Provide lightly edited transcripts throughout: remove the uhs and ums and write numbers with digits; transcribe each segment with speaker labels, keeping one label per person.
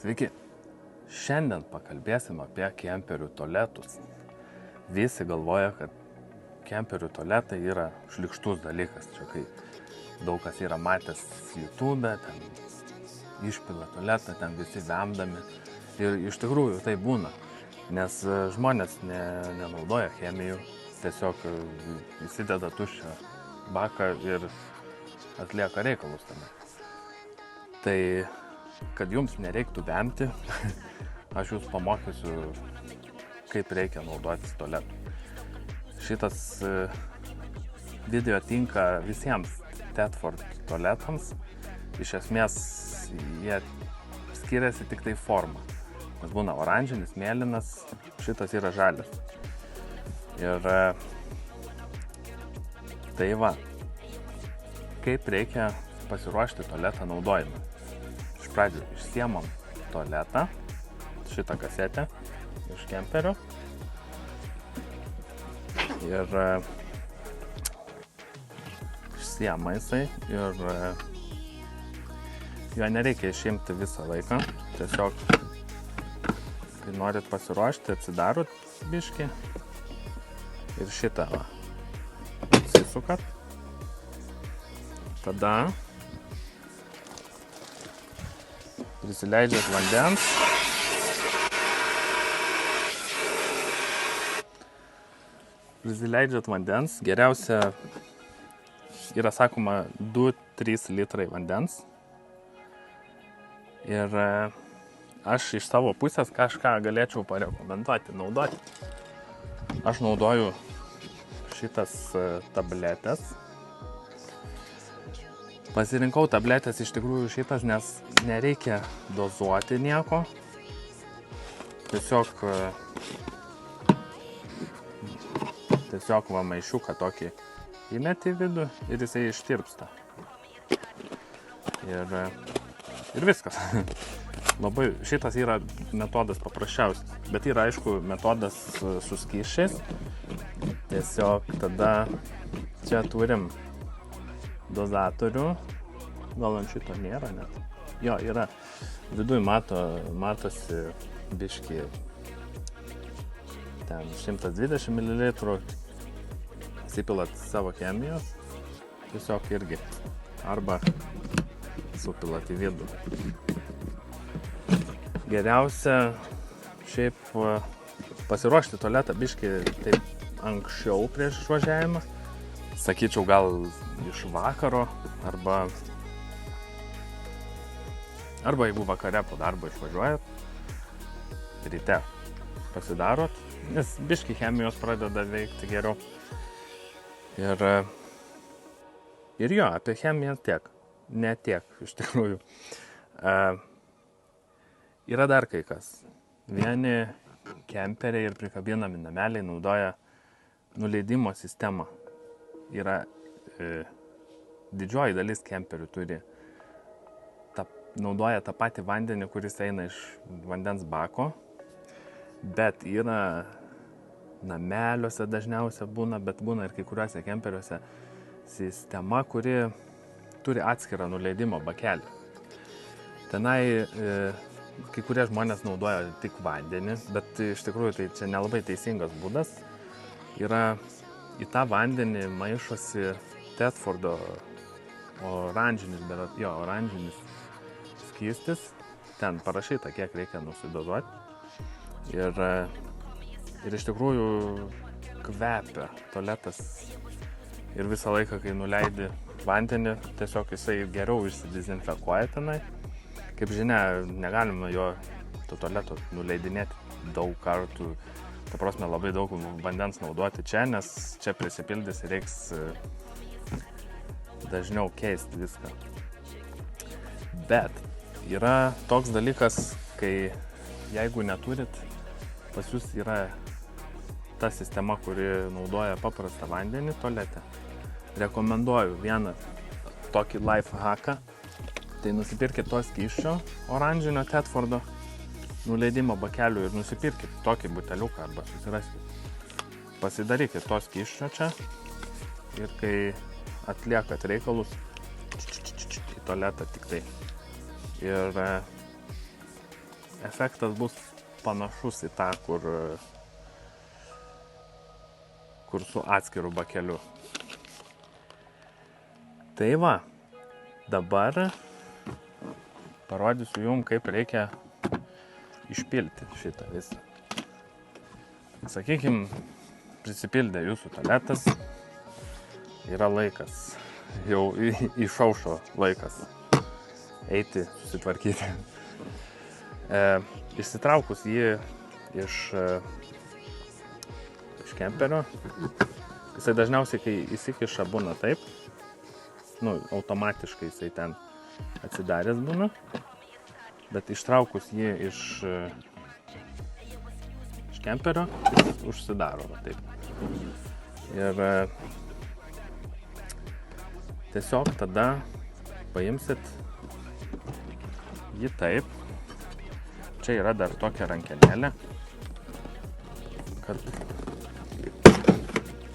Speaker 1: Sveiki, šiandien pakalbėsim apie kemperių tualetus. Visi galvoja, kad kemperių tualetai yra šlykštus dalykas. Čia kai daug kas yra matęs YouTube, ten išpila tualetą, ten visi vemdami. Ir iš tikrųjų tai būna, nes žmonės nenaudoja chemijų, tiesiog įsideda tuščią baką ir atlieka reikalus tame. Tai, kad jums nereiktų vemti, aš jūs pamokysiu, kaip reikia naudotis tualetu. Šitas video tinka visiems Tedford tualetams. Iš esmės jie skiriasi tik tai forma. Nes būna oranžinis, mėlynas, šitas yra žalias. Ir tai va, kaip reikia pasiruošti tualetą naudojimą. Iš pradžių išsiemam tualetą, šitą kasetę iš kemperio. Ir išsiema jisai ir jo nereikia išimti visą laiką. Tiesiog, kai norit pasiruošti, atsidarot biškį ir šitą va, susisukat. Tada prisileidžiat vandens. Geriausia yra sakoma 2-3 litrai vandens. Ir aš iš savo pusės kažką galėčiau parekomenduoti, naudoti. Aš naudoju šitas tabletės. Pasirinkau tabletės iš tikrųjų šitas, nes nereikia dozuoti nieko. Tiesiog va maišiuką tokį įmeti į vidų ir jisai ištirpsta. Ir viskas. Labai, šitas yra metodas paprasčiausias, bet yra aišku metodas su skysčiais. Tiesiog tada čia turim dozatorių, gal ant šito nėra net. Jo, yra. Viduj matosi biškį ten 120 ml. Įsipilat savo chemijos, tiesiog irgi. Arba supilat į vidų. Geriausia šiaip pasiruošti tualetą biškį taip anksčiau prieš išvažiavimą. Sakyčiau, gal iš vakaro, arba jeigu vakare po darbo išvažiuojat, ryte pasidarot, nes biškį chemijos pradeda veikti geriau. Ir jo, apie chemiją tiek, ne tiek iš tikrųjų. Yra dar kai kas. Vieni kemperiai ir prikabinami nameliai naudoja nuleidimo sistemą. Yra didžioji dalis kemperių naudoja tą patį vandenį, kuris eina iš vandens bako, bet yra nameliuose dažniausia būna, bet būna ir kai kuriuose kemperiuose sistema, kuri turi atskirą nuleidimo bakelį. Tenai kai kurie žmonės naudoja tik vandenį, bet iš tikrųjų tai čia nelabai teisingas būdas. Yra į tą vandenį maišosi Tedfordo oranžinis skystis. Ten parašyta, kiek reikia nusidozuoti. Ir iš tikrųjų kvepia tualetas. Ir visą laiką, kai nuleidi vandenį, tiesiog jisai geriau išsidezinfekuoja tenai. Kaip žinia, negalima to tualeto nuleidinėti daug kartų. Ta prasme, labai daug vandens naudoti čia, nes čia prisipildys ir reiks dažniau keisti viską. Bet yra toks dalykas, kai jeigu neturit, pas jūs yra ta sistema, kuri naudoja paprastą vandenį tualete. Rekomenduoju vieną tokį life hacką. Tai nusipirkit to skysčio oranžinio Tedfordo nuleidimo bakelių ir nusipirkit tokį buteliuką arba susiraskit. Pasidarykit to skysčio čia ir kai atliekat reikalus į tualetą tik tai. Ir efektas bus panašus į tą, kur su atskiru bakeliu. Tai va, dabar parodysiu jums, kaip reikia išpilti šitą visą. Sakykim, prisipildė jūsų tualetas, yra laikas, jau išaušo laikas eiti, susitvarkyti. Išsitraukus jį iš kemperio, jisai dažniausiai, kai įsikiša, būna taip, automatiškai jisai ten atsidaręs būna, bet ištraukus jį iš kemperio, jis užsidaro, va taip. Ir tiesiog tada paimsit jį taip. Čia yra dar tokia rankenėlė,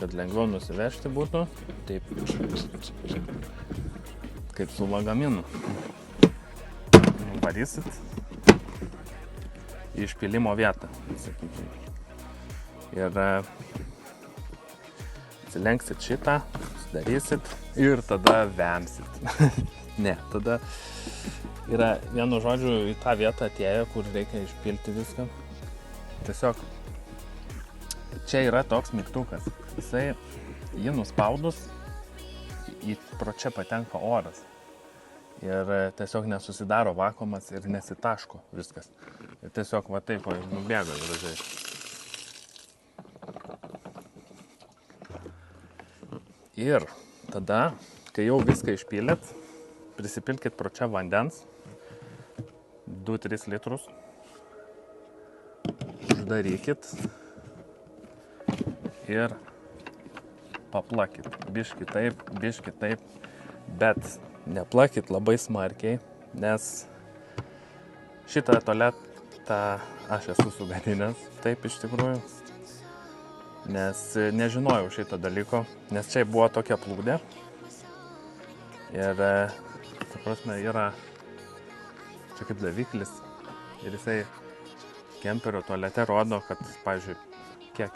Speaker 1: kad lengviau nusivežti būtų, taip kaip su lagaminu. Nuvarysit į išpylimo vietą, sakykime. Ir atsilenksit šitą, sudarysit ir tada vemsit. Ne, tada yra, vienu žodžiu, į tą vietą atėjo, kur reikia išpilti viską. Tiesiog čia yra toks mygtukas. Jisai, jį nuspaudus, pro čia patenka oras. Ir tiesiog nesusidaro vakuumas ir nesitaško viskas. Ir tiesiog va taip nubėga gražiai. Ir tada, kai jau viską išpylėt, prisipilkit pro čia vandens, 2-3 litrus, uždarykit ir paplakit. Biški taip, bet neplakit labai smarkiai, nes šitą tualetą aš esu sugadinęs, taip iš tikrųjų, nes nežinojau šito dalyko, nes čia buvo tokia plūdė ir, ta prasme, yra čia kaip daviklis ir jisai kemperio tualete rodo, kad, pavyzdžiui, kiek,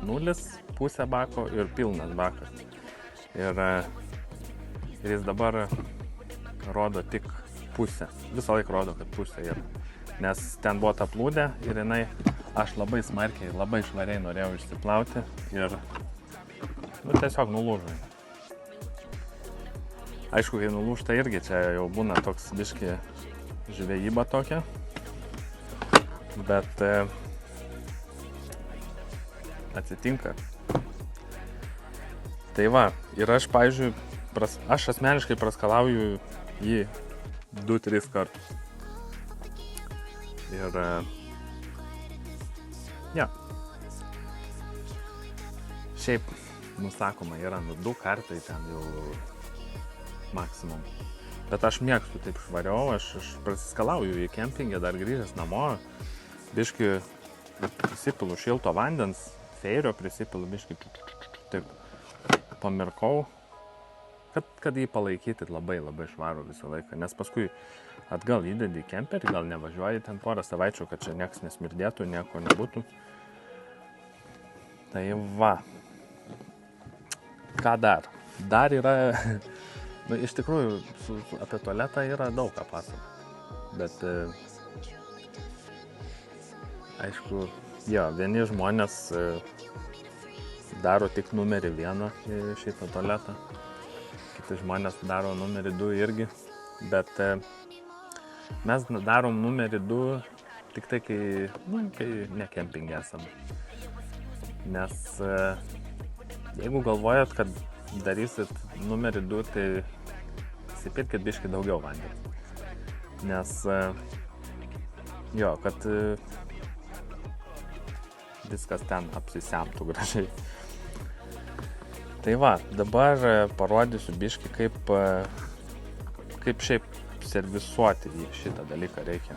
Speaker 1: 0, pusė bako ir pilnas bakas. Ir jis dabar rodo tik pusę. Visą laiką rodo, kad pusė yra. Nes ten buvo ta plūdė ir aš labai smarkiai, labai švariai norėjau išsiplauti ir tiesiog nulūžo. Aišku, kai nulūžta irgi čia jau būna toks biški žvejyba tokia, bet atsitinka. Tai va, ir aš, pavyzdžiui, aš asmeniškai praskalauju jį 2-3 kartus. Ir ja. Šiaip, nusakoma, yra 2 kartai ten jau maksimum. Bet aš mėgstu taip švariau, aš prasiskalauju į kempingę, dar grįžęs namo, biški prisipilu šilto vandens, feirio prisipilu, biški taip pamirkau, kad jį palaikyti labai švarų visą laiką, nes paskui atgal įdedi į kemperį, gal nevažiuoji ten porą savaičių, kad čia nieks nesmirdėtų, nieko nebūtų. Tai va. Ką dar? Dar yra, iš tikrųjų, apie tualetą yra daug ką pasakoti, bet aišku, vieni žmonės daro tik numerį 1 šitą tualetą, kiti žmonės daro numerį 2 irgi, bet mes darom numerį 2 tik tai, kai ne kempinge esame. Nes jeigu galvojat, kad darysit numerį 2, tai įsipilkit biškį daugiau vandens. Nes kad viskas ten apsisemtų gražiai. Tai va, dabar parodysiu biškį, kaip šiaip servisuoti šitą dalyką reikia.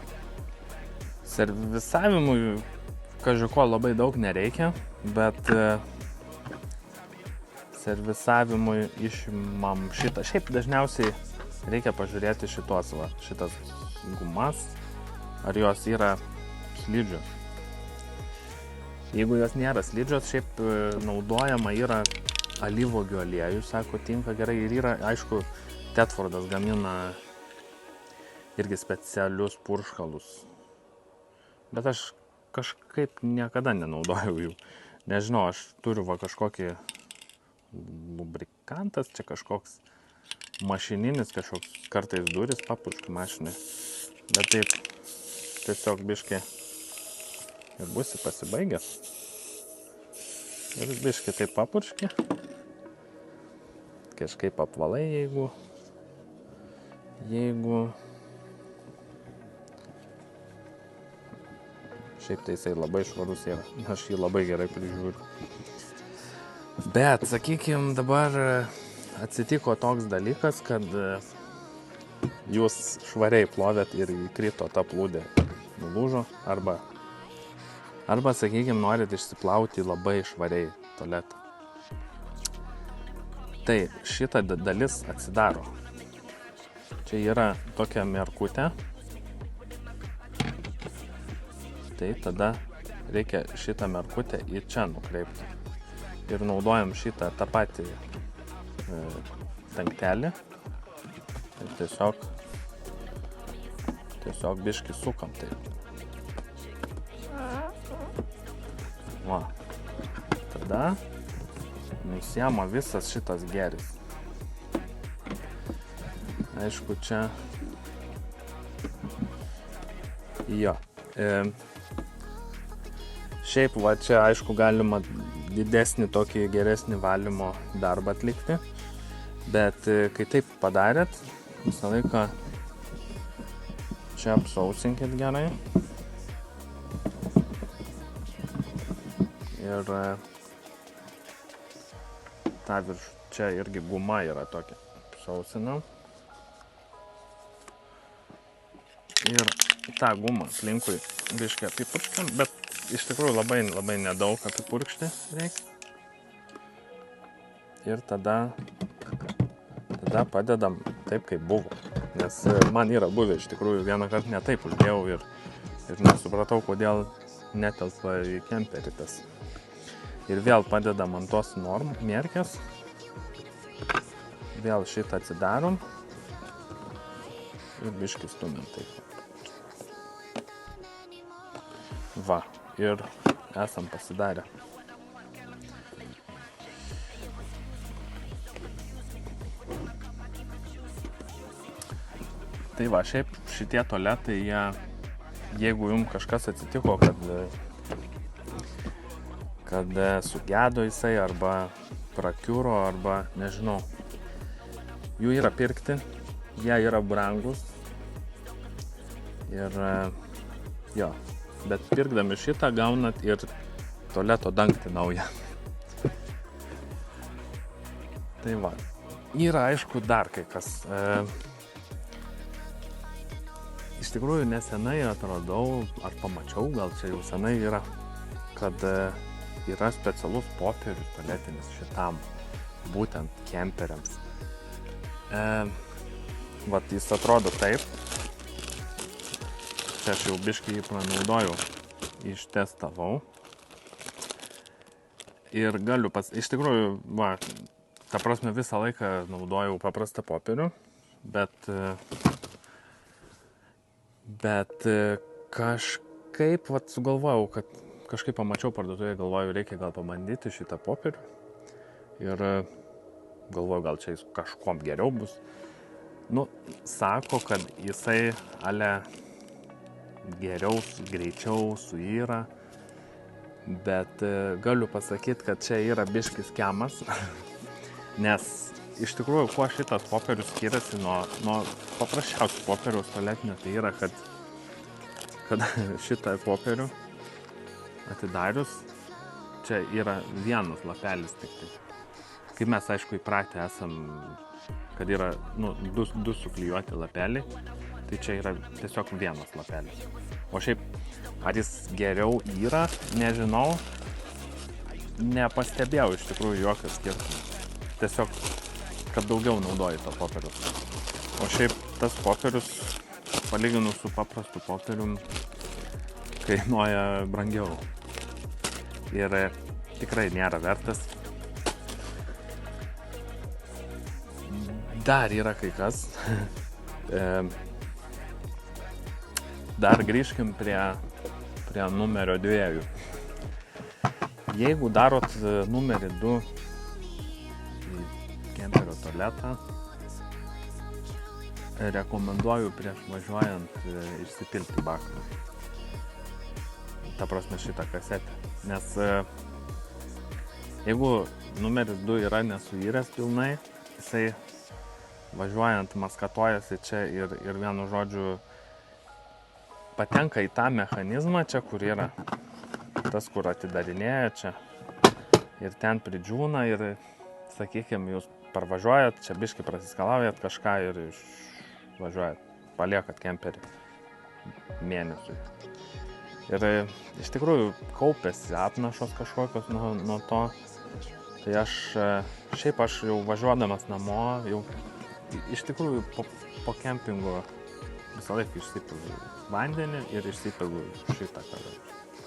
Speaker 1: Servisavimui kažko labai daug nereikia, bet servisavimui išimam šitą. Šiaip dažniausiai reikia pažiūrėti šitas gumas, ar jos yra slidžios. Jeigu jos nėra slidžios, šiaip naudojama yra alyvuogių aliejus, sako, tinka gerai ir yra, aišku, Tedfordas gamina irgi specialius purškalus. Bet aš kažkaip niekada nenaudojau jų. Nežinau, aš turiu va kažkokį lubrikantas, čia kažkoks mašininis, kažkoks kartais duris papurškiu mašinai. Bet taip tiesiog biškį ir būsi pasibaigęs. Ir biškį taip papurški. Kažkaip apvalai, jeigu šiaip tai jisai labai švarus yra. Aš jį labai gerai prižiūriu. Bet, sakykim, dabar atsitiko toks dalykas, kad jūs švariai plovėt ir įkrito ta plūdė, nulūžo, arba, sakykim, norit išsiplauti labai švariai tualetą. Tai šita dalis atsidaro. Čia yra tokia merkutė. Tai tada reikia šitą merkutę į čia nukreipti. Ir naudojam šitą tą patį dangtelį. Ir tiesiog biškį sukam taip. Va. Tada nusiema visas šitas geris. Aišku, čia jo. Šiaip va čia, aišku, galima didesnį tokį geresnį valymo darbą atlikti. Bet kai taip padarėt, visą laiką čia apsausinkit gerai. Ir ta virš, čia irgi guma yra tokia. Apsausinam. Ir tą gumą aplinkui biškį apipurkštam, bet iš tikrųjų labai nedaug apipurkšti reikia. Ir tada padedam taip, kaip buvo. Nes man yra buvę iš tikrųjų vieną kartą ne taip uždėjau ir nesupratau, kodėl netelpa į kemperį tas. Ir vėl padedam ant tos merkės. Vėl šitą atsidarom. Ir biškį stumim taip. Va, ir esam pasidarę. Tai va, šiaip šitie tualetai, jeigu jums kažkas atsitiko, kad sugedo jisai, arba prakiuro, arba nežinau, jų yra pirkti, jie yra brangus. Ir jo. Bet pirkdami šitą gaunat ir tualeto dangtį naują. Tai va. Yra aišku dar kai kas. Iš tikrųjų nesenai atradau, ar pamačiau, gal čia jau senai yra, kad yra specialus popierius tualetinis šitam, būtent kemperiams. Vat jis atrodo taip. Čia aš jau biškį jį pranaudojau, ištestavau. Ir galiu iš tikrųjų, va, ta prasme visą laiką naudojau paprastą popierių, bet kažkaip vat sugalvojau, kad kažkaip pamačiau parduotuvėje, galvoju, reikia gal pabandyti šitą popierių. Ir galvoju, gal čia jis kažkuom geriau bus. Nu, sako, kad jisai geriau, greičiau suyra, bet galiu pasakyti, kad čia yra biškis skemas, nes iš tikrųjų, kuo šitas popierius skiriasi nuo paprasčiausių popieriaus tualetinio, tai yra, kad šitą popierių atidarius, čia yra vienas lapelis tik tai. Kaip mes, aišku, įpratę esam, kad yra du suklijuoti lapeliai, tai čia yra tiesiog vienas lapelis. O šiaip, ar jis geriau yra, nežinau, nepastebėjau iš tikrųjų jokio skirtumo. Tiesiog, kad daugiau naudoju to popierius. O šiaip tas popierius palyginus su paprastu popierium kainuoja brangiau. Ir tikrai nėra vertas. Dar yra kai kas. Dar grįžkim prie numerio 2. Jeigu darot numerį 2 į kemperio tualetą, rekomenduoju prieš važiuojant išsipilti baką. Ta prasme šitą kasetę. Nes jeigu numeris 2 yra nesuyręs pilnai, jisai važiuojant maskatuojasi čia ir vienu žodžiu patenka į tą mechanizmą čia, kur yra tas, kur atidarinėja čia ir ten pridžiūna ir, sakykime, jūs parvažiuojat, čia biškį prasiskalaujat kažką ir važiuojat, paliekat kemperį mėnesiui. Ir iš tikrųjų kaupėsi apnašos kažkokios nuo to. Tai šiaip aš jau važiuodamas namo, jau iš tikrųjų po kempingo visą laiką išsipilu vandenį ir išsipilu šitą,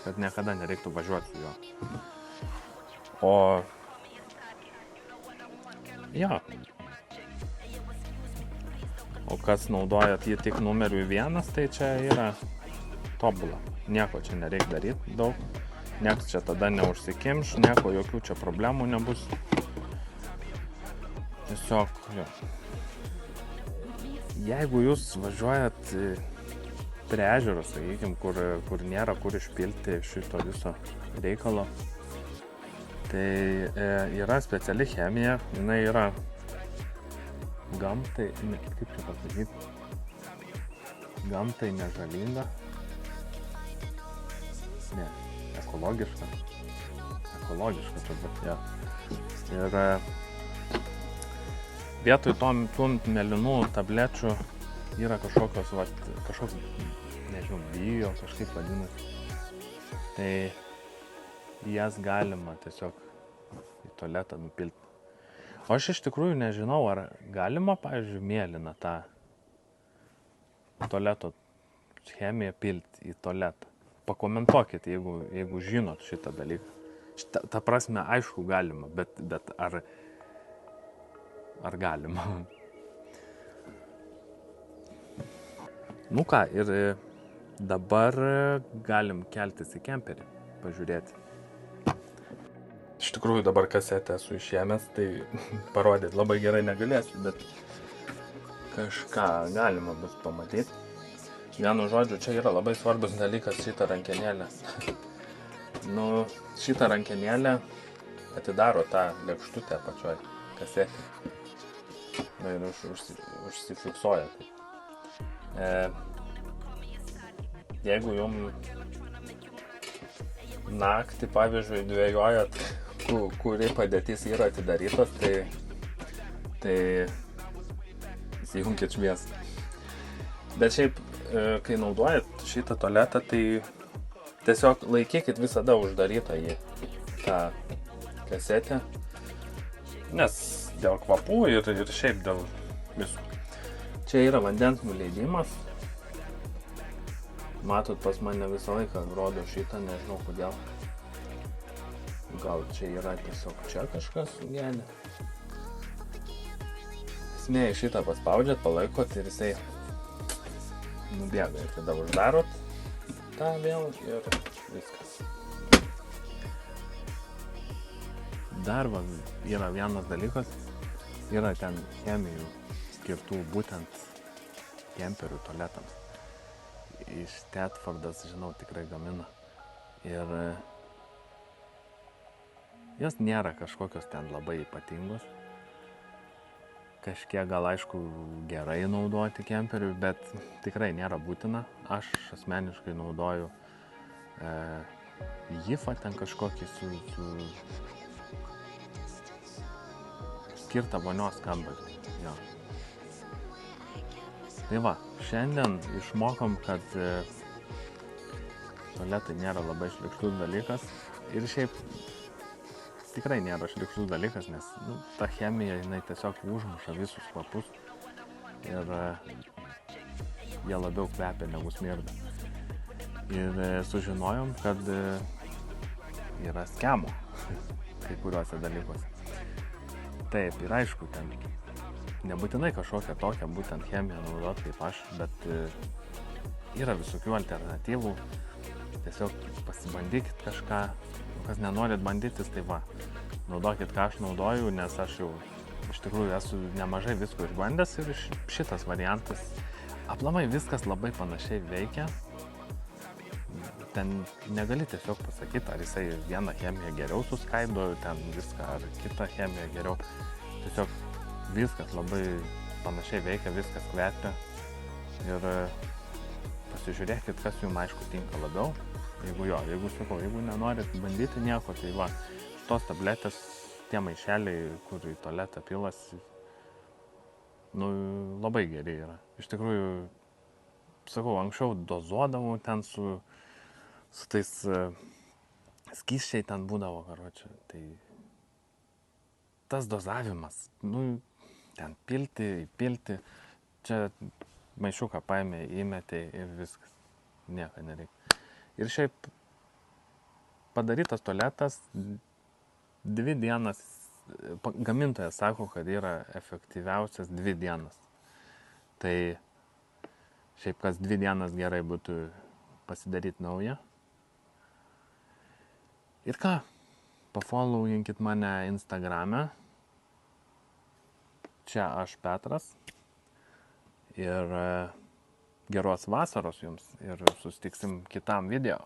Speaker 1: kad niekada nereiktų važiuoti su juo. O kas naudojat jį tik numeriui 1, tai čia yra tobula. Nieko čia nereikia daryti daug. Niekas čia tada neužsikimš, nieko jokių čia problemų nebus. Tiesiog, Jeigu jūs važiuojat prie ežero, sakykime, kur nėra kur išpilti šito viso reikalo, tai yra speciali chemija, jinai yra gamtai, kaip čia pasakyti, gamtai nežalinga, ekologiška turbūt, Ir vietoj tų mėlynų tablečių yra kažkokios, nežinau, bio, kažkaip vadinasi. Tai jas galima tiesiog į tualetą nupilti. O aš iš tikrųjų nežinau, ar galima, pavyzdžiui, mėlyną tą tualeto chemiją pilti į tualetą. Pakomentuokit, jeigu žinot šitą dalyką. Ta prasme, aišku, galima, bet ar galima? Nu ką, ir dabar galim keltis į kemperį, pažiūrėti. Iš tikrųjų dabar kasetę esu išėmęs, tai parodyti labai gerai negalėsiu, bet kažką galima bus pamatyti. Vienu žodžiu, čia yra labai svarbus dalykas šitą rankenėlę. Šitą rankenėlę atidaro tą lėkštutę pačioj kasetį. Ir užsifiksuoja. Jeigu jums naktį, pavyzdžiui, dvejojat, kuri padėtis yra atidarytas, tai įsijunkit šviesą. Bet šiaip, kai naudojat šitą tualetą, tai tiesiog laikykit visada uždarytą į tą kasetę, nes dėl kvapų ir šiaip dėl visko. Čia yra vandens nuleidimas. Matot, pas mane visą laiką rodo šitą, nežinau kodėl. Gal čia yra tiesiog čia kažkas sugelė. Esmė, šitą paspaudžiat, palaikot ir jisai nubėga. Ir tada uždarot tą vėl ir viskas. Dar yra vienas dalykas. Yra ten chemijų skirtų būtent kemperių tualetams. Iš Tetfordas, žinau, tikrai gamina. Ir jos nėra kažkokios ten labai ypatingos. Kažkiek gal aišku gerai naudoti kemperiui, bet tikrai nėra būtina. Aš asmeniškai naudoju jifą ten kažkokį su skirtą vonios kambarį. Jo. Tai va, šiandien išmokom, kad tualetai nėra labai šlykštus dalykas. Ir šiaip tikrai nėra šlykštus dalykas, nes ta chemija, jinai tiesiog užmuša visus kvapus. Ir jie labiau kvepia negu smirda. Ir sužinojom, kad yra skemų kai kuriuose dalykuose. Taip, ir aišku, ten nebūtinai kažkokią tokią būtent chemiją naudot kaip aš, bet yra visokių alternatyvų. Tiesiog pasibandykit kažką, kas nenorit bandytis, tai va, naudokit ką aš naudoju, nes aš jau iš tikrųjų esu nemažai visko išbandęs ir šitas variantas, aplamai viskas labai panašiai veikia. Ten negali tiesiog pasakyti, ar jisai vieną chemiją geriau suskaido, ten viską, ar kitą chemiją geriau. Tiesiog viskas labai panašiai veikia, viskas kvepia. Ir pasižiūrėkit, kas jums aišku tinka labiau. Jeigu nenorit bandyti nieko, tai va, šitos tabletės, tie maišeliai, kur į tualetą pilasi, labai geri yra. Iš tikrųjų, sakau, anksčiau dozuodavau ten su tais skysčiai ten būdavo, karočią. Tai tas dozavimas, ten pilti, čia maišiuką paėmė, įmetė ir viskas. Nieko nereikia. Ir šiaip padarytas tualetas 2 dienas, gamintojas sako, kad yra efektyviausias 2 dienas. Tai šiaip kas 2 dienas gerai būtų pasidaryti naują. Ir ką, pafollowinkit mane Instagrame. Čia aš Petras. Ir geros vasaros jums ir susitiksim kitam video.